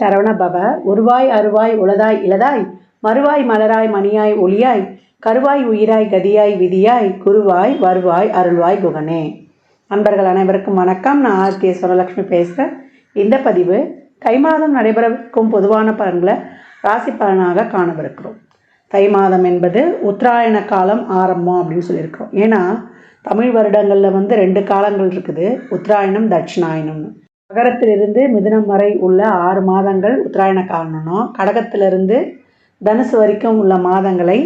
சரவண பவ. உருவாய் அருவாய் உளதாய் இளதாய் மறுவாய் மலராய் மணியாய் ஒளியாய் கருவாய் உயிராய் கதியாய் விதியாய் குருவாய் வருவாய் அருள்வாய் குகனே. நண்பர்கள் அனைவருக்கும் வணக்கம். நான் ஆர்கே சுரலட்சுமி பேசுகிறேன். இந்த பதிவு தை மாதம் நடைபெறக்கும் பொதுவான பலன்களை ராசி பலனாக காணவிருக்கிறோம். தை மாதம் என்பது உத்தராயண காலம் ஆரம்பம் அப்படின்னு சொல்லியிருக்கிறோம். ஏன்னா தமிழ் வருடங்களில் 2 காலங்கள் இருக்குது, உத்தராயணம் தட்சிணாயணம்னு. மகரத்திலிருந்து மிதுனம் வரை உள்ள 6 மாதங்கள் உத்தராயண காலம்னும், கடகத்திலிருந்து தனுசு வரைக்கும் உள்ள மாதங்களை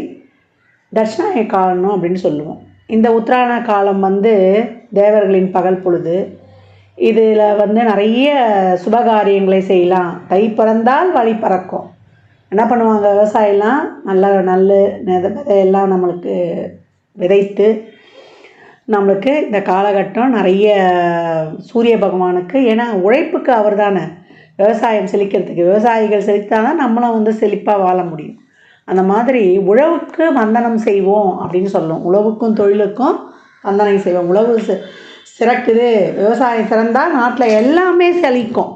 தட்சிணாயன காலம் அப்படின்னு சொல்லுவோம். இந்த உத்தராயண காலம் தேவர்களின் பகல் பொழுது. இதில் நிறைய சுபகாரியங்களை செய்யலாம். தை பிறந்தால் வழி பறக்கும். என்ன பண்ணுவாங்க, விவசாயம்லாம் நல்ல விதையெல்லாம் நம்மளுக்கு விதைத்து நம்மளுக்கு இந்த காலகட்டம் நிறைய சூரிய பகவானுக்கு, ஏன்னா உழைப்புக்கு அவர் தானே விவசாயம் செழிக்கிறதுக்கு. விவசாயிகள் செழித்தாதான் நம்மளும் செழிப்பாக வாழ முடியும். அந்த மாதிரி உழவுக்கு வந்தனம் செய்வோம் அப்படின்னு சொல்லுவோம். உழவுக்கும் தொழிலுக்கும் வந்தனை செய்வோம். உழவு சிறக்குது, விவசாயம் சிறந்தால் நாட்டில் எல்லாமே செழிக்கும்.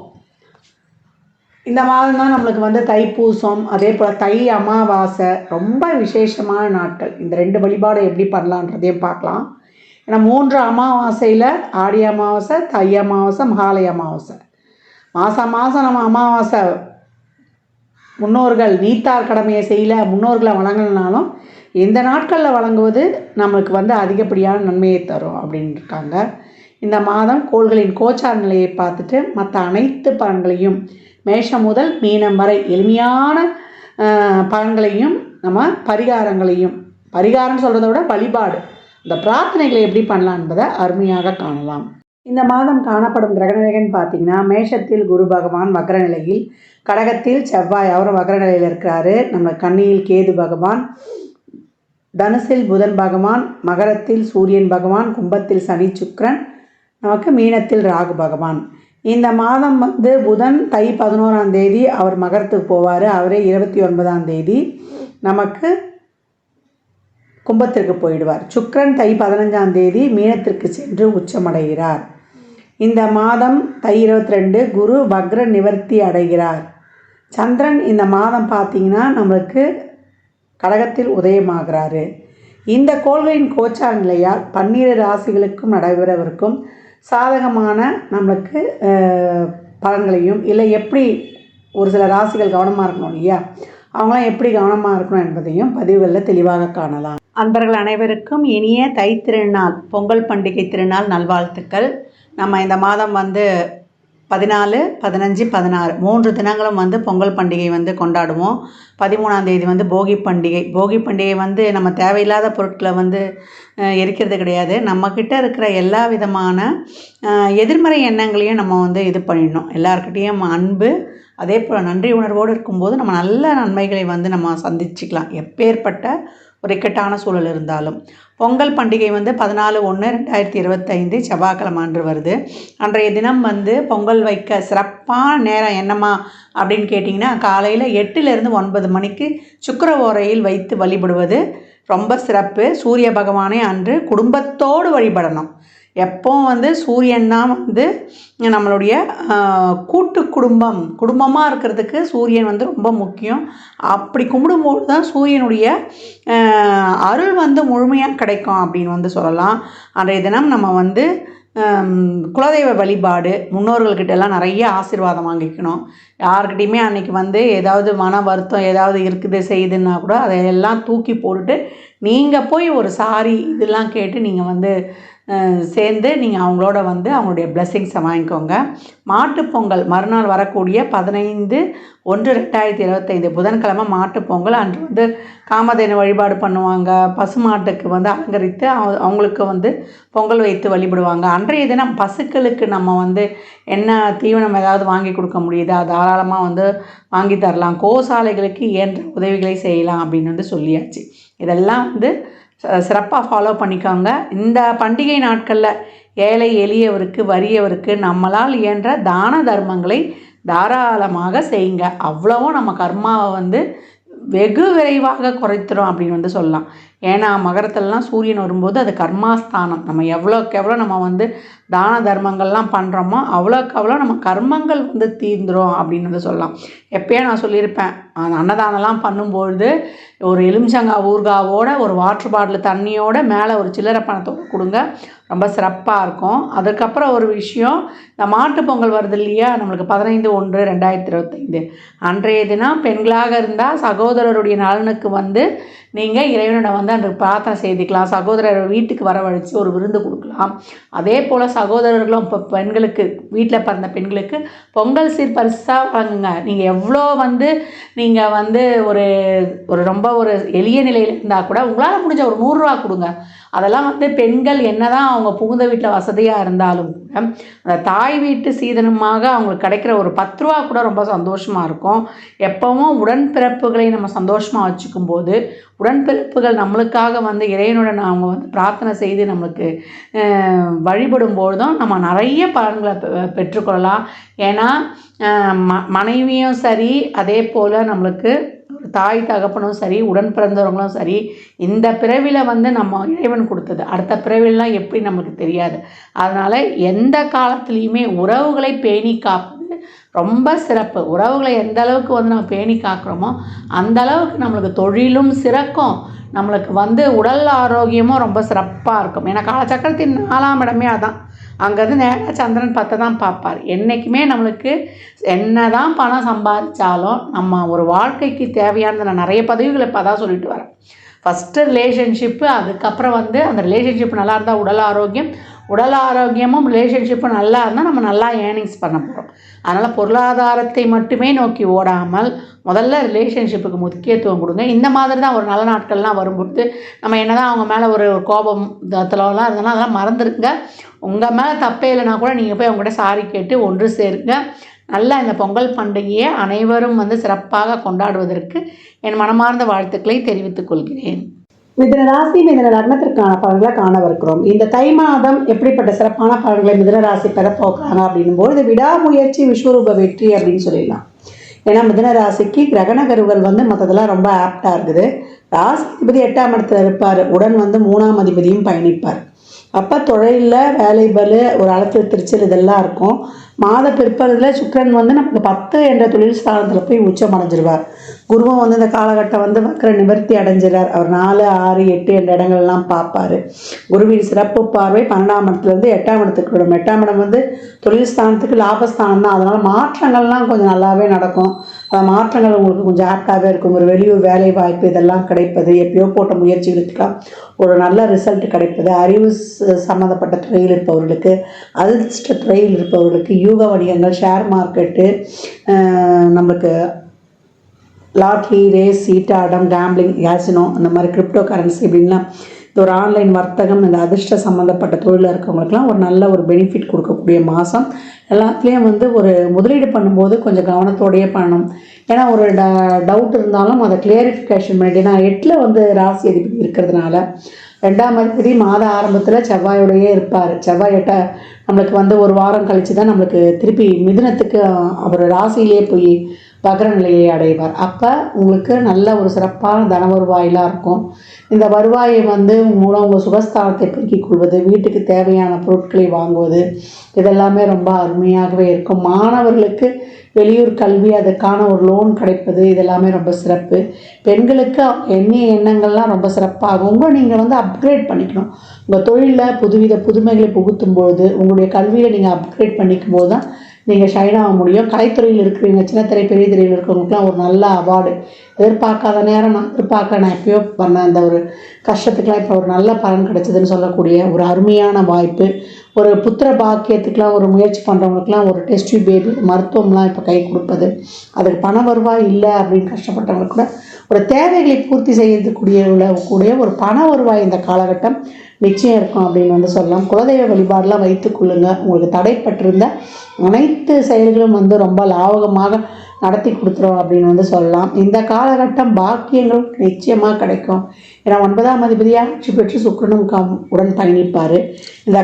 இந்த மாதம் தான் நம்மளுக்கு தைப்பூசம், அதே போல் தை அமாவாசை ரொம்ப விசேஷமான நாட்கள். இந்த 2 வழிபாடு எப்படி பண்ணலான்றதையும் பார்க்கலாம். ஏன்னா 3 அமாவாசையில் ஆடி அமாவாசை, தை அமாவாசை, மகாலய அமாவாசை. மாதம் நம்ம அமாவாசை முன்னோர்கள் நீத்தார் கடமையை செய்யல, முன்னோர்களை வழங்கினாலும் இந்த நாட்களில் வழங்குவது நம்மளுக்கு அதிகப்படியான நன்மையை தரும் அப்படின்னு இருக்காங்க. இந்த மாதம் கோள்களின் கோச்சார நிலையை பார்த்துட்டு மற்ற அனைத்து பலன்களையும் மேஷம் முதல் மீனம் வரை எளிமையான பலன்களையும் நம்ம பரிகாரம் சொல்கிறத விட வழிபாடு, இந்த பிரார்த்தனைகளை எப்படி பண்ணலாம் என்பதை அருமையாக காணலாம். இந்த மாதம் காணப்படும் கிரகநிலைகள்னு பார்த்திங்கன்னா, மேஷத்தில் குரு பகவான் வக்ர நிலையில், கடகத்தில் செவ்வாய் அவரும் வக்ர நிலையில் இருக்கிறாரு. நம்ம கன்னியில் கேது பகவான், தனுசில் புதன் பகவான், மகரத்தில் சூரியன் பகவான், கும்பத்தில் சனி சுக்கிரன், நமக்கு மீனத்தில் ராகு பகவான். இந்த மாதம் புதன் தை 11ஆம் தேதி அவர் மகரத்துக்கு போவார். அவரே 29ஆம் தேதி நமக்கு கும்பத்திற்கு போயிடுவார். சுக்கிரன் தை 15ஆம் தேதி மீனத்திற்கு சென்று உச்சமடைகிறார். இந்த மாதம் தை 22 குரு வக்ர நிவர்த்தி அடைகிறார். சந்திரன் இந்த மாதம் பார்த்திங்கன்னா நம்மளுக்கு கடகத்தில் உதயமாகிறாரு. இந்த கோள்களின் கோச்சார நிலையால் 12 ராசிகளுக்கும் நடைபெறவிருக்கும் சாதகமான நம்மளுக்கு பலன்களையும், இல்லை எப்படி ஒரு சில ராசிகள் கவனமாக இருக்கணும் இல்லையா, அவங்களாம் எப்படி கவனமாக இருக்கணும் என்பதையும் பதிவுகளில் தெளிவாக காணலாம். அன்பர்கள் அனைவருக்கும் இனிய தை திருநாள், பொங்கல் பண்டிகை திருநாள் நல்வாழ்த்துக்கள். நம்ம இந்த மாதம் 14, 15, 16 3 தினங்களும் பொங்கல் பண்டிகை கொண்டாடுவோம். 13ஆம் தேதி போகி பண்டிகை. போகி பண்டிகை நம்ம தேவையில்லாத பொருட்களை எரிக்கிறது கிடையாது. நம்மக்கிட்ட இருக்கிற எல்லா விதமான எதிர்மறை எண்ணங்களையும் நம்ம இது பண்ணிடணும். எல்லாருக்கிட்டேயும் அன்பு, அதே போல் நன்றி உணர்வோடு இருக்கும்போது நம்ம நல்ல நன்மைகளை நம்ம சந்திச்சுக்கலாம், எப்பேற்பட்ட ஒரு இக்கட்டான சூழல் இருந்தாலும். பொங்கல் பண்டிகை 14/1/2025 செவ்வாய்க்கிழமை அன்று வருது. அன்றைய தினம் பொங்கல் வைக்க சிறப்பான நேரம் என்னம்மா அப்படின்னு கேட்டிங்கன்னா, காலையில் 8லிருந்து 9 மணிக்கு சுக்கிர ஓரையில் வைத்து வழிபடுவது ரொம்ப சிறப்பு. சூரிய பகவானே அன்று குடும்பத்தோடு வழிபடணும். எப்போவும் சூரியன் தான் நம்மளுடைய கூட்டு குடும்பமாக இருக்கிறதுக்கு சூரியன் ரொம்ப முக்கியம். அப்படி கும்பிடும்போது தான் சூரியனுடைய அருள் முழுமையாக கிடைக்கும் அப்படின்னு சொல்லலாம். அன்றைய தினம் நம்ம குலதெய்வ வழிபாடு, முன்னோர்கள்கிட்டலாம் நிறைய ஆசீர்வாதம் வாங்கிக்கணும். யார்கிட்டையுமே அன்றைக்கி ஏதாவது மன வருத்தம் ஏதாவது இருக்குது செய்யுதுன்னா கூட அதையெல்லாம் தூக்கி போட்டுட்டு நீங்கள் போய் ஒரு சாரி இதெல்லாம் கேட்டு நீங்கள் சேர்ந்து நீங்கள் அவங்களோட அவங்களுடைய பிளெஸ்ஸிங்ஸை வாங்கிக்கோங்க. மாட்டுப்பொங்கல் மறுநாள் வரக்கூடிய 15/1/2025 புதன்கிழமை மாட்டுப்பொங்கல். அன்று காமதேனு வழிபாடு பண்ணுவாங்க. பசுமாட்டுக்கு அலங்கரித்து அவங்களுக்கு பொங்கல் வைத்து வழிபடுவாங்க. அன்றைய தினம் பசுக்களுக்கு நம்ம என்ன தீவனம் ஏதாவது வாங்கி கொடுக்க முடியுதா, தாராளமாக வாங்கி தரலாம். கோசாலைகளுக்கு இயன்ற உதவிகளை செய்யலாம் அப்படின்னு சொல்லியாச்சு. இதெல்லாம் சிறப்பாக ஃபாலோ பண்ணிக்கோங்க. இந்த பண்டிகை நாட்களில் ஏழை எளியவருக்கு வறியவருக்கு நம்மளால் இயன்ற தான தர்மங்களை தாராளமாக செய்யுங்க. அவ்வளவும் நம்ம கர்மாவை வெகு விரைவாக குறைத்துடும் அப்படின்னு சொல்லலாம். ஏன்னா மகரத்துலலாம் சூரியன் வரும்போது அது கர்மாஸ்தானம். நம்ம எவ்வளோக்கு எவ்வளோ நம்ம வந்து தான தர்மங்கள்லாம் பண்ணுறோமோ அவ்வளோக்கு அவ்வளோ நம்ம கர்மங்கள் வந்து தீர்ந்துடும் அப்படின்னு வந்து சொல்லலாம். எப்பயே நான் சொல்லியிருப்பேன், அந்த அன்னதானம்லாம் பண்ணும்பொழுது ஒரு எலுமிச்சங்காய் ஊறுகாவோட ஒரு வாட்டர் பாட்டில் தண்ணியோட மேலே ஒரு சில்லறை பணத்தோடு கொடுங்க, ரொம்ப சிறப்பாக இருக்கும். அதுக்கப்புறம் ஒரு விஷயம், இந்த மாட்டுப் பொங்கல் வருது இல்லையா, நம்மளுக்கு 15/1/2025 அன்றைய தினம் பெண்களாக இருந்தால் சகோதரருடைய நலனுக்கு வந்து நீங்கள் இறைவனோட வந்து அன்று பிரார்த்தனை செய்துக்கலாம். சகோதரர் வீட்டுக்கு வரவழைச்சு ஒரு விருந்து கொடுக்கலாம். அதே போல் சகோதரர்களும் இப்போ பெண்களுக்கு, வீட்டில் பிறந்த பெண்களுக்கு பொங்கல் சீர் பரிசாக வழங்குங்க. நீங்கள் எவ்வளோ வந்து நீங்கள் வந்து ஒரு ஒரு ரொம்ப ஒரு எளிய நிலையில் இருந்தால் கூட உங்களால் முடிஞ்ச ஒரு 100 ரூபா கொடுங்க. அதெல்லாம் வந்து பெண்கள் என்னதான் அவங்க புகுந்த வீட்டில் வசதியாக இருந்தாலும் கூட அந்த தாய் வீட்டு சீதனமாக அவங்களுக்கு கிடைக்கிற ஒரு 10 ரூபா கூட ரொம்ப சந்தோஷமாக இருக்கும். எப்பவும் உடன்பிறப்புகளை நம்ம சந்தோஷமாக வச்சுக்கும் போது, உடன்பிறப்புகள் நம்மளுக்காக வந்து இறைவனுடன் அவங்க வந்து பிரார்த்தனை செய்து நம்மளுக்கு வழிபடும் பொழுதும் நம்ம நிறைய பலன்களை பெற்றுக்கொள்ளலாம். ஏன்னா மனைவியும் சரி, அதே போல் நம்மளுக்கு தாய் தகப்பனும் சரி, உடன் பிறந்தவங்களும் சரி, இந்த பிறவியில் வந்து நம்ம இறைவன் கொடுத்தது, அடுத்த பிறவிலாம் எப்படி நமக்கு தெரியாது. அதனால் எந்த காலத்துலேயுமே உறவுகளை பேணி காப்பது ரொம்ப சிறப்பு. உறவுகளை எந்த அளவுக்கு வந்து நம்ம பேணி காக்கிறோமோ அந்த அளவுக்கு நம்மளுக்கு தொழிலும் சிறக்கும், நம்மளுக்கு வந்து உடல் ஆரோக்கியமும் ரொம்ப சிறப்பாக இருக்கும். ஏன்னா காலச்சக்கரத்தின் 4ஆம் இடமே அதான். அங்கேருந்து நேராக சந்திரன் 10 தான் பார்ப்பார். என்றைக்குமே நம்மளுக்கு என்ன தான் பணம் சம்பாதிச்சாலும் நம்ம ஒரு வாழ்க்கைக்கு தேவையானது, நான் நிறைய பதிவுகளை இப்போ தான் சொல்லிட்டு வரேன். ஃபஸ்ட்டு ரிலேஷன்ஷிப்பு, அதுக்கப்புறம் வந்து அந்த ரிலேஷன்ஷிப் நல்லா இருந்தால் உடல் ஆரோக்கியமும் ரிலேஷன்ஷிப்பும் நல்லா இருந்தால் நம்ம நல்லா ஏர்னிங்ஸ் பண்ண போகிறோம். அதனால் பொருளாதாரத்தை மட்டுமே நோக்கி ஓடாமல் முதல்ல ரிலேஷன்ஷிப்புக்கு முக்கியத்துவம் கொடுங்க. இந்த மாதிரி தான் ஒரு நல்ல நாட்கள்லாம் வரும்போது நம்ம என்ன தான் அவங்க மேலே ஒரு கோபம் தலலாம் இருந்தோன்னா அதெல்லாம் மறந்துடுங்க. உங்கள் மேலே தப்பே இல்லைனா கூட நீங்கள் போய் அவங்ககிட்ட சாரி கேட்டு ஒன்று சேருங்க. நல்லா இந்த பொங்கல் பண்டிகையை அனைவரும் வந்து சிறப்பாக கொண்டாடுவதற்கு என் மனமார்ந்த வாழ்த்துக்களை தெரிவித்துக் கொள்கிறேன். மிதுன ராசி மிதுன லக்னத்திற்கான பலன்களை காணவிருக்கிறோம். இந்த தை மாதம் எப்படிப்பட்ட சிறப்பான பலன்களை மிதுன ராசி பெற போக்குறாங்க அப்படின்னும்போது விடாமுயற்சி விஸ்வரூப வெற்றி அப்படின்னு சொல்லிடலாம். ஏன்னா மிதுன ராசிக்கு கிரகணகருகள் வந்து மற்றதெல்லாம் ரொம்ப ஆப்டாக இருக்குது. ராசி அதிபதி 8ஆம் இடத்துல இருப்பார், உடன் வந்து 3ஆம் அதிபதியும் பயணிப்பார். அப்போ தொழிலில் வேலை பலு, ஒரு அலத்தில் திருச்சல் இதெல்லாம் இருக்கும். மாத பிற்பகுதியில் சுக்கிரன் வந்து நமக்கு 10 என்ற தொழில் ஸ்தானத்தில் போய் உச்சம் அடைஞ்சிருவார். குருவும் வந்து இந்த காலகட்டம் வந்து வக்ர நிவர்த்தி அடைஞ்சிறார். அவர் 4, 6, 8 என்ற இடங்கள்லாம் பார்ப்பார். குருவின் சிறப்பு பார்வை 12ஆம் இடத்துலேருந்து 8ஆம் இடத்துக்கு விடும். 8ஆம் இடம் வந்து தொழில் ஸ்தானத்துக்கு லாபஸ்தானம் தான். அதனால் மாற்றங்கள்லாம் கொஞ்சம் நல்லாவே நடக்கும். அந்த மாற்றங்கள் உங்களுக்கு கொஞ்சம் ஆப்டாகவே இருக்கும். ஒரு வெளியூர் வேலை வாய்ப்பு இதெல்லாம் கிடைப்பது, எப்பயோ போட்ட முயற்சிகளுக்கெல்லாம் ஒரு நல்ல ரிசல்ட் கிடைப்பது, அறிவு சம்மந்தப்பட்ட துறையில் இருப்பவர்களுக்கு, அதிர்ஷ்ட துறையில் இருப்பவர்களுக்கு, யூக வணிகங்கள், ஷேர் மார்க்கெட்டு, நம்மளுக்கு லாட்ரி, ரேஸ், சீட்டாட்டம், கேம்பிளிங், கேசினோ, அந்த மாதிரி கிரிப்டோ கரன்சி அப்படின்லாம் இந்த ஒரு ஆன்லைன் வர்த்தகம், இந்த அதிர்ஷ்ட சம்மந்தப்பட்ட தொழிலில் இருக்கவங்களுக்குலாம் ஒரு நல்ல ஒரு பெனிஃபிட் கொடுக்கக்கூடிய மாதம். எல்லாத்துலேயும் வந்து ஒரு முதலீடு பண்ணும்போது கொஞ்சம் கவனத்தோடையே பண்ணணும். ஏன்னா ஒரு டவுட் இருந்தாலும் அதை கிளியரிஃபிகேஷன் பண்ணிட்டு, நான் 8ல் வந்து ராசி அதிபதி இருக்கிறதுனால 2ஆம் அதிபதி மாத ஆரம்பத்தில் செவ்வாயோடையே இருப்பார். செவ்வாய் நம்மளுக்கு வந்து ஒரு வாரம் கழித்து தான் நம்மளுக்கு திருப்பி மிதுனத்துக்கு அவர் ராசியிலே போய் வக்ர நிலையை அடைவார். அப்போ உங்களுக்கு நல்ல ஒரு சிறப்பான தன வருவாயிலாக இருக்கும். இந்த வருவாயை வந்து மூலம் உங்கள் சுகஸ்தானத்தை பெருக்கிக் கொள்வது, வீட்டுக்கு தேவையான பொருட்களை வாங்குவது, இதெல்லாமே ரொம்ப அருமையாகவே இருக்கும். மாணவர்களுக்கு வெளியூர் கல்வி, அதுக்கான ஒரு லோன் கிடைப்பது, இதெல்லாமே ரொம்ப சிறப்பு. பெண்களுக்கு எண்ணிய எண்ணங்கள்லாம் ரொம்ப சிறப்பாகும். உங்களை நீங்கள் வந்து அப்கிரேட் பண்ணிக்கணும். உங்கள் தொழிலில் புதுவித புதுமைகளை புகுத்தும்போது, உங்களுடைய கல்வியில் நீங்கள் அப்கிரேட் பண்ணிக்கும் போது தான் நீங்கள் ஷைன் ஆக முடியும். கலைத்துறையில் இருக்கிறவங்க, சின்னத்திரை பெரிய திரையில் இருக்கிறவங்களுக்குலாம் ஒரு நல்ல அவார்டு, எதிர்பார்க்காத நேரம் நான் நான் எப்பயோ பண்ண அந்த ஒரு கஷ்டத்துக்கெலாம் இப்போ ஒரு நல்ல பலன் கிடைச்சதுன்னு சொல்லக்கூடிய ஒரு அருமையான வாய்ப்பு. ஒரு புத்திர பாக்கியத்துக்கெலாம் ஒரு முயற்சி பண்ணுறவங்களுக்குலாம் ஒரு டெஸ்ட் பேபி மருத்துவம்லாம் இப்போ கை கொடுப்பது, அதுக்கு பண வருவாய் இல்லை அப்படின்னு கஷ்டப்பட்டவங்களுக்கு கூட ஒரு தேவைகளை பூர்த்தி செய்யக்கூடிய ஒரு பண வருவாய் இந்த காலகட்டம் நிச்சயம் இருக்கும் அப்படின்னு வந்து சொல்லலாம். குலதெய்வ வழிபாடெலாம் வைத்துக்கொள்ளுங்க. உங்களுக்கு தடைப்பட்டிருந்த அனைத்து செயல்களும் வந்து ரொம்ப லாபகமாக நடத்தி கொடுத்துரும் அப்படின்னு வந்து சொல்லலாம். இந்த காலகட்டம் பாக்கியங்கள் நிச்சயமாக கிடைக்கும். ஏன்னா 9ஆம் அதிபதியாக ஆட்சி பெற்று சுக்கிரனும் உடன் பயணிப்பார். இந்த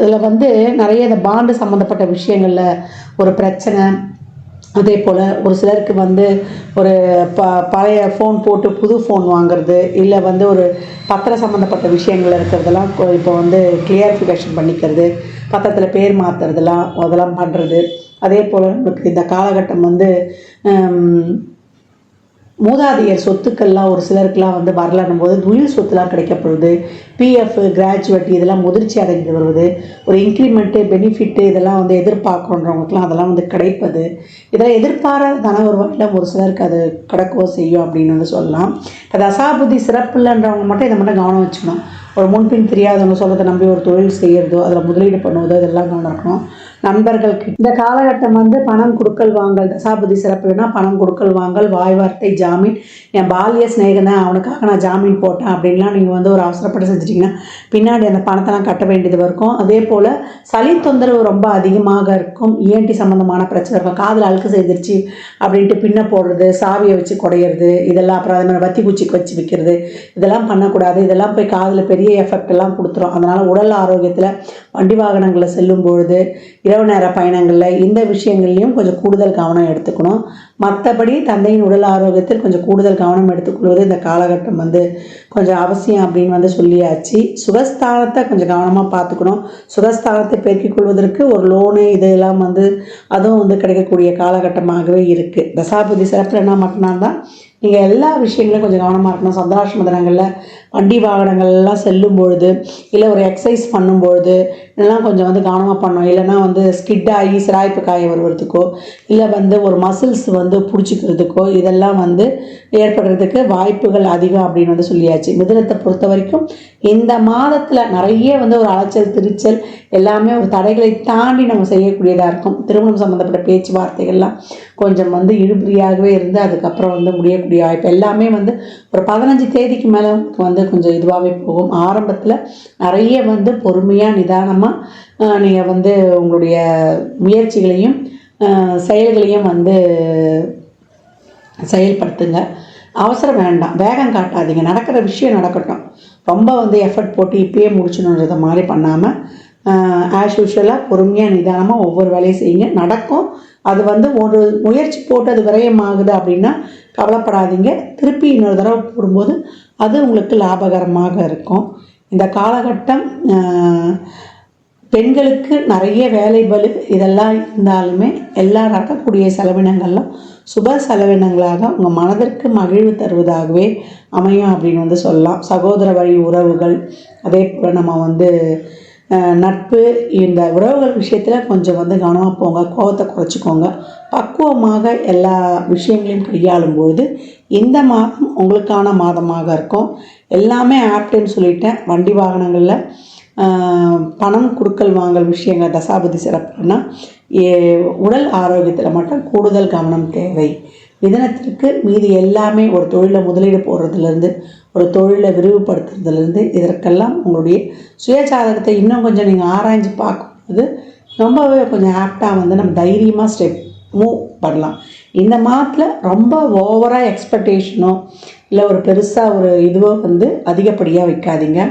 இதில் வந்து நிறைய இந்த பாண்டு சம்மந்தப்பட்ட விஷயங்களில் ஒரு பிரச்சனை, அதே போல் ஒரு சிலருக்கு வந்து ஒரு பழைய ஃபோன் போட்டு புது ஃபோன் வாங்குறது, இல்லை வந்து ஒரு பத்திரம் சம்மந்தப்பட்ட விஷயங்கள் இருக்கிறதெல்லாம் இப்போ வந்து கிளியரிஃபிகேஷன் பண்ணிக்கிறது, பத்திரத்தில் பேர் மாற்றுறதுலாம் அதெல்லாம் பண்ணுறது. அதே போல் நமக்கு இந்த காலகட்டம் வந்து மூதாதையர் சொத்துக்கள்லாம் ஒரு சிலருக்குலாம் வந்து வரலன்னும் போது உயிர் சொத்துலாம் கிடைக்கப்படுது. பிஎஃப், கிராஜுவேட்டி இதெல்லாம் முதிர்ச்சி அடைந்து வருவது, ஒரு இன்க்ரிமெண்ட்டு, பெனிஃபிட்டு இதெல்லாம் வந்து எதிர்பார்க்குறவங்களுக்குலாம் அதெல்லாம் வந்து கிடைப்பது. இதெல்லாம் எதிர்பாராத தன வருவாயிலும் ஒரு சிலருக்கு அது கிடைக்கவோ செய்யும் அப்படின்னு வந்து சொல்லலாம். இப்போ தசாபுத்தி சிறப்பு இல்லைன்றவங்க மட்டும் இதை மட்டும் கவனம் வச்சுக்கணும். ஒரு முன்பின் தெரியாதவங்க சொல்கிறத நம்பி ஒரு தொழில் செய்கிறதோ, அதில் முதலீடு பண்ணுவதோ இதெல்லாம் கவனம் இருக்கணும். நண்பர்களுக்கு இந்த காலகட்டம் வந்து பணம் கொடுக்கல் வாங்கல், தசாபதி சிறப்புனா பணம் கொடுக்கல் வாங்கல், வாய் வார்த்தை, ஜாமீன். என் பால்ய சிநேகனை அவனுக்காக நான் ஜாமீன் போட்டேன் அப்படின்லாம் நீங்கள் வந்து ஒரு அவசரப்பட்டு செஞ்சிட்டிங்கன்னா பின்னாடி அந்த பணத்தெல்லாம் கட்ட வேண்டியது இருக்கும். அதே போல் சளி தொந்தரவு ரொம்ப அதிகமாக இருக்கும். இஎன்டி சம்மந்தமான பிரச்சனை இருக்கும். காதில் அழுக்கு செய்திருச்சு அப்படின்ட்டு பின்ன போடுறது, சாவியை வச்சு குடையிறது, இதெல்லாம் அப்புறம் அதே மாதிரி வத்தி குச்சிக்கு வச்சு விற்கிறது, இதெல்லாம் பண்ணக்கூடாது. இதெல்லாம் போய் காதில் பெரிய எஃபெக்ட் எல்லாம் கொடுத்துரும். அதனால் உடல் ஆரோக்கியத்தில் வண்டி வாகனங்களில் செல்லும் பொழுது, இரவு நேர பயணங்களில் இந்த விஷயங்கள்லையும் கொஞ்சம் கூடுதல் கவனம் எடுத்துக்கணும். மற்றபடி தந்தையின் உடல் ஆரோக்கியத்தில் கொஞ்சம் கூடுதல் கவனம் எடுத்துக்கொள்வது இந்த காலகட்டம் வந்து கொஞ்சம் அவசியம் அப்படின்னு வந்து சொல்லியாச்சு. சுகஸ்தானத்தை கொஞ்சம் கவனமாக பார்த்துக்கணும். சுகஸ்தானத்தை பெருக்கிக் கொள்வதற்கு ஒரு லோனு இதெல்லாம் வந்து அதுவும் வந்து கிடைக்கக்கூடிய காலகட்டமாகவே இருக்குது. தசாபதி சிறப்பில் என்ன மட்டும்தான் நீங்கள் எல்லா விஷயங்களையும் கொஞ்சம் கவனமாக இருக்கணும். சந்திராஷ்டம தினங்களில் வண்டி வாகனங்கள்லாம் செல்லும் பொழுது, இல்லை ஒரு எக்ஸசைஸ் பண்ணும்பொழுது இதெல்லாம் கொஞ்சம் வந்து கவனமாக பண்ணணும். இல்லைனா வந்து ஸ்கிட் ஆகி சிராய்ப்பு காய வருவதுக்கோ, இல்லை வந்து ஒரு மசில்ஸ் வந்து பிடிச்சிக்கிறதுக்கோ இதெல்லாம் வந்து ஏற்படுறதுக்கு வாய்ப்புகள் அதிகம் அப்படின்னு வந்து சொல்லியாச்சு. மிதுனத்தை பொறுத்த வரைக்கும் இந்த மாதத்தில் நிறைய வந்து ஒரு அலைச்சல் திருச்சல் எல்லாமே ஒரு தடைகளை தாண்டி நம்ம செய்யக்கூடியதாக இருக்கும். திருமணம் சம்மந்தப்பட்ட பேச்சுவார்த்தைகள்லாம் கொஞ்சம் வந்து இழுபறியாகவே இருந்து அதுக்கப்புறம் வந்து முடியக்கூடிய வாய்ப்பு எல்லாமே வந்து ஒரு 15 தேதிக்கு மேலே வந்து கொஞ்சம் இதுவாகவே போகும். ஆரம்பத்தில் நிறைய வந்து பொறுமையாக நிதானமாக நீங்கள் வந்து உங்களுடைய முயற்சிகளையும் செயல்களையும் வந்து செயல்படுத்துங்க. அவசரம் வேண்டாம், வேகம் காட்டாதீங்க. நடக்கிற விஷயம் நடக்கட்டும். ரொம்ப வந்து எஃபர்ட் போட்டு இப்பயே முடிச்சணுன்றத மாதிரி பண்ணாமல் ஆஸ் யூஷுவலாக பொறுமையாக நிதானமாக ஒவ்வொரு வேலையும் செய்யுங்க. நடக்கும். அது வந்து ஒரு முயற்சி போட்டு அது விரயமாகுது அப்படின்னா கவலைப்படாதீங்க. திருப்பி இன்னொரு தடவை போடும்போது அது உங்களுக்கு லாபகரமாக இருக்கும். இந்த காலகட்டம் பெண்களுக்கு நிறைய வேலை பளு இதெல்லாம் இருந்தாலுமே எல்லாம் நடக்கக்கூடிய செலவினங்கள்லாம் சுப செலவினங்களாக உங்கள் மனதிற்கு மகிழ்வு தருவதாகவே அமையும் அப்படின்னு வந்து சொல்லலாம். சகோதர வழி உறவுகள், அதே போல் நம்ம வந்து நட்பு, இந்த உறவுகள் விஷயத்தில் கொஞ்சம் வந்து கவனமாக போங்க. கோபத்தை குறைச்சிக்கோங்க. பக்குவமாக எல்லா விஷயங்களையும் கையாளும்போது இந்த மாதம் உங்களுக்கான மாதமாக இருக்கும். எல்லாமே ஆப்டுன்னு சொல்லிட்டேன். வண்டி வாகனங்களில் பணம் கொடுக்கல் வாங்கல் விஷயங்கள் தசாபதி சிறப்புன்னா உடல் ஆரோக்கியத்தில் மட்டும் கூடுதல் கவனம் தேவை. மிதுனத்திற்கு மீதி எல்லாமே ஒரு தொழிலை முதலீடு போடுறதுலேருந்து, ஒரு தொழிலை விரிவுபடுத்துறதுலேருந்து இதற்கெல்லாம் உங்களுடைய சுயஜாதகத்தை இன்னும் கொஞ்சம் நீங்கள் ஆராய்ஞ்சு பார்க்கும்போது ரொம்பவே கொஞ்சம் ஆப்டாக வந்து நம்ம தைரியமாக மூவ் பண்ணலாம். இந்த மாதத்தில் ரொம்ப ஓவராக எக்ஸ்பெக்டேஷனோ இல்லை ஒரு பெருசாக ஒரு இதுவோ வந்து அதிகப்படியாக வைக்காதீங்க.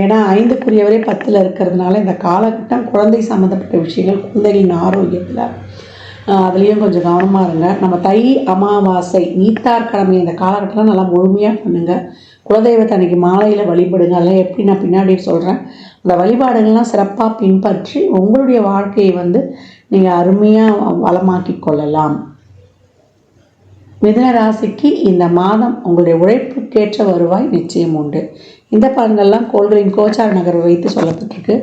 ஏன்னா 5க்குரியவரே 10ல் இருக்கிறதுனால இந்த காலகட்டம் குழந்தை சம்மந்தப்பட்ட விஷயங்கள், குழந்தைகளின் ஆரோக்கியத்தில் அதுலேயும் கொஞ்சம் கவனமாக இருங்க. நம்ம தை அமாவாசை நீத்தார் கடமை இந்த காலகட்டத்தில் நல்லா முழுமையாக பண்ணுங்கள். குலதெய்வத்தை அன்றைக்கி மாலையில் வழிபடுங்க. அதெல்லாம் எப்படி நான் பின்னாடி சொல்கிறேன். அந்த வழிபாடுகள்லாம் சிறப்பாக பின்பற்றி உங்களுடைய வாழ்க்கையை வந்து நீங்கள் அருமையாக வளமாக்கி கொள்ளலாம். மிதுன ராசிக்கு இந்த மாதம் உங்களுடைய உழைப்புக்கேற்ற வருவாய் நிச்சயம் உண்டு. இந்த பலன்கள்லாம் கோள்களின் கோச்சார நகர்வை வைத்து சொல்லப்பட்டிருக்கு.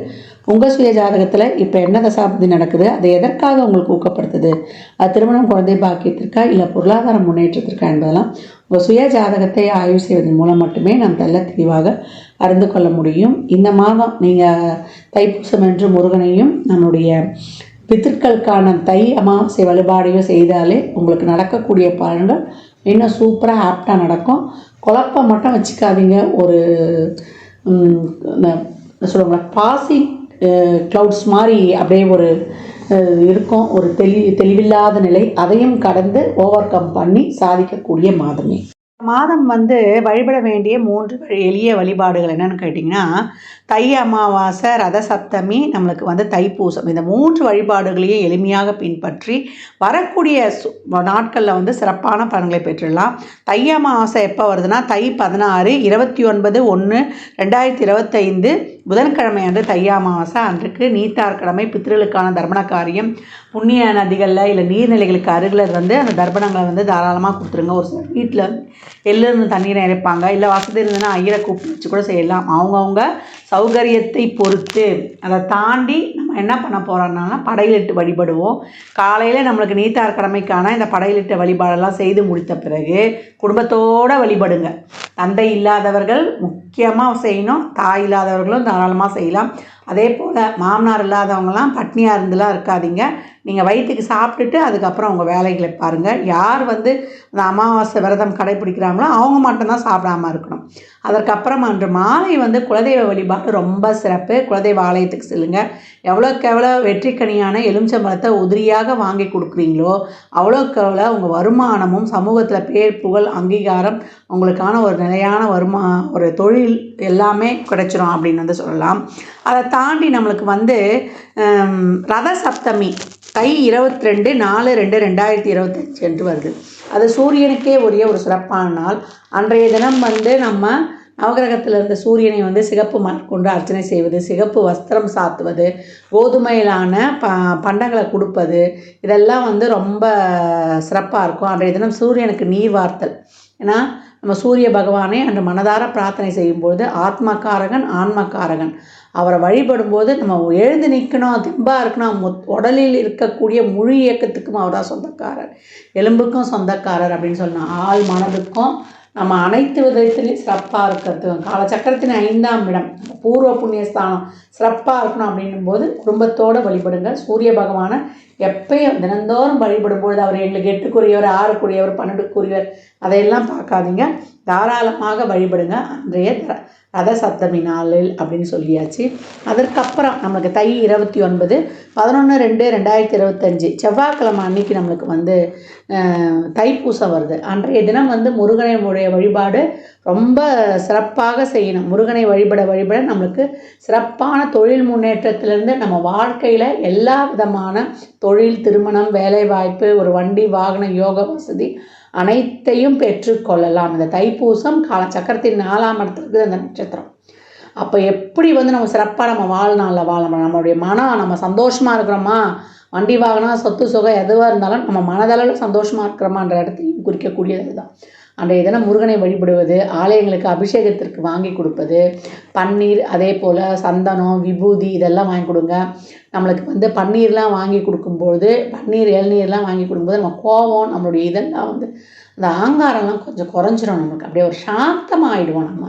உங்கள் சுய ஜாதகத்தில் இப்போ என்ன தசாபதி நடக்குது, அது எதற்காக உங்களுக்கு ஊக்கப்படுத்துது, அது திருமணம், குழந்தை பாக்கியத்திற்கா இல்லை பொருளாதார முன்னேற்றத்திற்கா என்பதெல்லாம் உங்கள் சுய ஜாதகத்தை ஆய்வு செய்வதன் மூலம் மட்டுமே நாம் தெளிவாக அறிந்து கொள்ள முடியும். இந்த மாதம் நீங்கள் தைப்பூசம் என்று முருகனையும் நம்முடைய பித்திருக்களுக்கான தை அமாவாசை வழிபாடையும் செய்தாலே உங்களுக்கு நடக்கக்கூடிய பலன்கள் இன்னும் சூப்பராக ஆப்டாக நடக்கும். குழப்பம் மட்டும் வச்சுக்காதீங்க. ஒரு சொல்லுவாங்களா பாசிங் க்ளவுட்ஸ் மாதிரி அப்படியே ஒரு இருக்கும், ஒரு தெளிவில்லாத நிலை. அதையும் கடந்து ஓவர் கம் பண்ணி சாதிக்கக்கூடிய மாதமே. மாதம் வழிபட வேண்டிய 3 எளிய வழிபாடுகள் என்னென்னு கேட்டிங்கன்னா, தை அமாவாசை, ரத சப்தமி, நம்மளுக்கு தைப்பூசம். இந்த 3 வழிபாடுகளையும் எளிமையாக பின்பற்றி வரக்கூடிய நாட்களில் சிறப்பான பலன்களை பெற்றுடலாம். தை அமாவாசை எப்போ வருதுன்னா, தை 16 29/1/2025 புதன்கிழமை அன்று தை அமாவாசை. அன்றைக்கு நீத்தார் கடமை, பித்ருக்களுக்கான தர்ப்பண காரியம், புண்ணிய நதிகளில் இல்லை நீர்நிலைகளுக்கு அருகில் அந்த தர்ப்பணங்களை தாராளமாக கொடுத்துருங்க. ஒரு சில வீட்டில் எள்ளிருந்து தண்ணீரை இறைப்பாங்க, இல்லை வசதி இருந்ததுன்னா ஐயரை கூப்பிட்டு வச்சு கூட செய்யலாம். அவங்கவுங்க சௌகரியத்தை பொறுத்து. அதை தாண்டி நம்ம என்ன பண்ண போகிறோம்னா, படையலிட்டு வழிபடுவோம். காலையில் நம்மளுக்கு நீத்தார் கடமைக்கான இந்த படையலிட்ட வழிபாடெல்லாம் செய்து முடித்த பிறகு குடும்பத்தோடு வழிபடுங்க. தந்தை இல்லாதவர்கள் முக்கியமாக செய்யணும், தாய் இல்லாதவர்களும் தாராளமாக செய்யலாம். அதே போல் மாமனார் இல்லாதவங்களாம் பட்னியாக இருந்துலாம் இருக்காதீங்க. நீங்கள் வயிற்றுக்கு சாப்பிட்டுட்டு அதுக்கப்புறம் உங்கள் வேலைகளை பாருங்கள். யார் அந்த அமாவாசை விரதம் கடைப்பிடிக்கிறாங்களோ அவங்க மட்டும்தான் சாப்பிடாமல் இருக்கணும். அதற்கப்புறம் அன்று மாலை குலதெய்வ வழிபாடு ரொம்ப சிறப்பு. குலதெய்வ ஆலயத்துக்கு செல்லுங்கள். எவ்வளோக்கு எவ்வளோ வெற்றிக்கனியான எலுமிச்சம்பழத்தை உதிரியாக வாங்கி கொடுக்குறீங்களோ அவ்வளோக்கு எவ்வளோ உங்கள் வருமானமும் சமூகத்தில் பேர் புகழ் அங்கீகாரம் உங்களுக்கான ஒரு நிலையான ஒரு தொழில் எல்லாமே கிடைச்சிரும் அப்படின்னு சொல்லலாம். அதை தாண்டி நம்மளுக்கு ரத சப்தமி தை 22/4/2025 என்று வருது. அது சூரியனுக்கே உரிய ஒரு சிறப்பான நாள். அன்றைய தினம் நம்ம நவகிரகத்தில் இருந்த சூரியனை சிகப்பு மலர் கொண்டு அர்ச்சனை செய்வது, சிகப்பு வஸ்திரம் சாத்துவது, கோதுமையிலான பண்டங்களை கொடுப்பது, இதெல்லாம் ரொம்ப சிறப்பாக இருக்கும். அன்றைய தினம் சூரியனுக்கு நீர் வார்த்தல். ஏன்னா நம்ம சூரிய பகவானை அன்று மனதார பிரார்த்தனை செய்யும்போது ஆத்மகாரகன் ஆன்மகாரகன் அவரை வழிபடும்போது நம்ம எழுந்து நிற்கணும், தெம்பாக இருக்கணும். உடலில் இருக்கக்கூடிய முழு இயக்கத்துக்கும் அவர் தான் சொந்தக்காரர், எலும்புக்கும் சொந்தக்காரர் அப்படின்னு சொல்லணும். ஆள் மனதுக்கும் நம்ம அனைத்து விதத்திலையும் சிறப்பாக இருக்கிறதுக்கும் காலச்சக்கரத்தின் 5ஆம் இடம் பூர்வ புண்ணியஸ்தானம் சிறப்பாக இருக்கணும். அப்படின்னும் போது குடும்பத்தோடு வழிபடுங்க. சூரிய பகவானை எப்பயும் தினந்தோறும் வழிபடும்பொழுது அவர் எங்களுக்கு 8க்குரியவர், 6க்குரியவர், 12க்குரியவர் அதையெல்லாம் பார்க்காதீங்க. தாராளமாக வழிபடுங்க அன்றைய ரத சப்தமி நாளில் அப்படின்னு சொல்லியாச்சு. அதற்கப்புறம் நம்மளுக்கு தை 29/11/2025 செவ்வாய்க்கிழமை அன்னைக்கு நம்மளுக்கு தைப்பூசம் வருது. அன்றைய தினம் முருகனுடைய வழிபாடு ரொம்ப சிறப்பாக செய்யணும். முருகனை வழிபட நம்மளுக்கு சிறப்பான தொழில் முன்னேற்றத்திலிருந்து நம்ம வாழ்க்கையில் எல்லா விதமான தொழில், திருமணம், வேலைவாய்ப்பு, ஒரு வண்டி, வாகனம், யோக வசதி அனைத்தையும் பெற்றுக்கொள்ளலாம். இந்த தைப்பூசம் காலச்சக்கரத்தின் 4ஆம் இடத்துக்கு அந்த நட்சத்திரம். அப்போ எப்படி நம்ம சிறப்பாக நம்ம வாழ்நாளில் வாழணும், நம்மளுடைய மனம் நம்ம சந்தோஷமாக இருக்கிறோமா, வண்டி வாகனம், சொத்து சுகம் எதுவாக இருந்தாலும் நம்ம மனதளவில் சந்தோஷமாக இருக்கிறோமான்ற இடத்தையும் குறிக்கக்கூடியது தான். அன்றைய தினம் முருகனை வழிபடுவது, ஆலயங்களுக்கு அபிஷேகத்திற்கு வாங்கி கொடுப்பது, பன்னீர், அதே போல் சந்தனம், விபூதி இதெல்லாம் வாங்கி கொடுங்க. நம்மளுக்கு பன்னீர்லாம் வாங்கி கொடுக்கும்போது, பன்னீர் இளநீர்லாம் வாங்கி கொடுக்கும்போது நம்ம கோபம், நம்மளுடைய இதெல்லாம் அந்த ஆங்காரம்லாம் கொஞ்சம் குறைஞ்சிரும். நமக்கு அப்படியே ஒரு சாந்தமாகிடுவோம் நம்ம.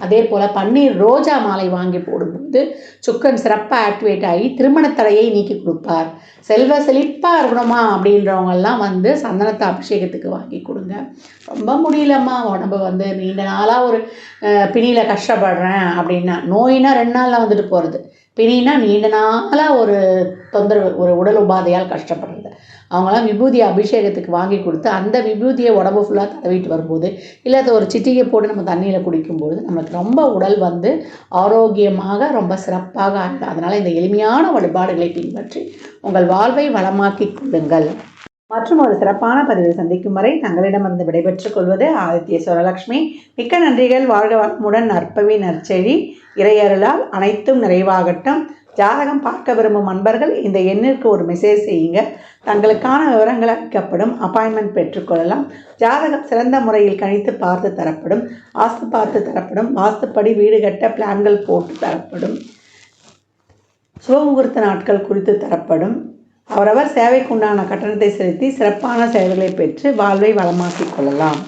அதே போல் பன்னீர் ரோஜா மாலை வாங்கி போடும்போது சுக்கரன் சிறப்பாக ஆக்டிவேட் ஆகி திருமண தடையை நீக்கி கொடுப்பார். செல்வ செழிப்பாக இருக்கணுமா அப்படின்றவங்கெல்லாம் சந்தனத்தை அபிஷேகத்துக்கு வாங்கி கொடுங்க. ரொம்ப முடியலம்மா உடம்பு நீண்ட நாளாக ஒரு பிணியில் கஷ்டப்படுறேன் அப்படின்னா, நோயினா 2 நாளில் போகிறது, பிணினா நீண்ட நாளாக ஒரு தொந்தரவு, ஒரு உடல் உபாதையால் கஷ்டப்படுறது, அவங்களாம் விபூதி அபிஷேகத்துக்கு வாங்கி கொடுத்து அந்த விபூதியை உடம்பு ஃபுல்லாக தடவிட்டு வரும்போது, இல்லை அதை ஒரு சிட்டிகை போட்டு நம்ம தண்ணியில் குடிக்கும்போது நம்மளுக்கு ரொம்ப உடல் ஆரோக்கியமாக ரொம்ப சிறப்பாக ஆகும். அதனால் இந்த எளிமையான வழிபாடுகளை பின்பற்றி உங்கள் வாழ்வை வளமாக்கிக் கொள்ளுங்கள். மற்றும் ஒரு சிறப்பான பதிவில் சந்திக்கும் வரை தங்களிடமிருந்து விடைபெற்றுக் கொள்வது ஆதித்ய சுவரலட்சுமி. மிக்க நன்றிகள். வாழ்க வளமுடன். நற்பவி நற்செழி இறையருளால் அனைத்தும் நிறைவாகட்டும். ஜாதகம் பார்க்க விரும்பும் அன்பர்கள் இந்த எண்ணிற்கு ஒரு மெசேஜ் செய்யுங்க. தங்களுக்கான விவரங்கள் அளிக்கப்படும். அப்பாயின்மெண்ட் பெற்றுக்கொள்ளலாம். ஜாதகம் சிறந்த முறையில் கணித்து பார்த்து தரப்படும். வாஸ்து பார்த்து தரப்படும். வாஸ்துப்படி வீடு கட்ட பிளான்கள் போட்டு தரப்படும். சுபமுகூர்த்த நாட்கள் குறித்து தரப்படும். அவரவர் சேவைக்குண்டான கட்டணத்தை செலுத்தி சிறப்பான சேவைகளை பெற்று வாழ்வை வளமாக்கிக் கொள்ளலாம்.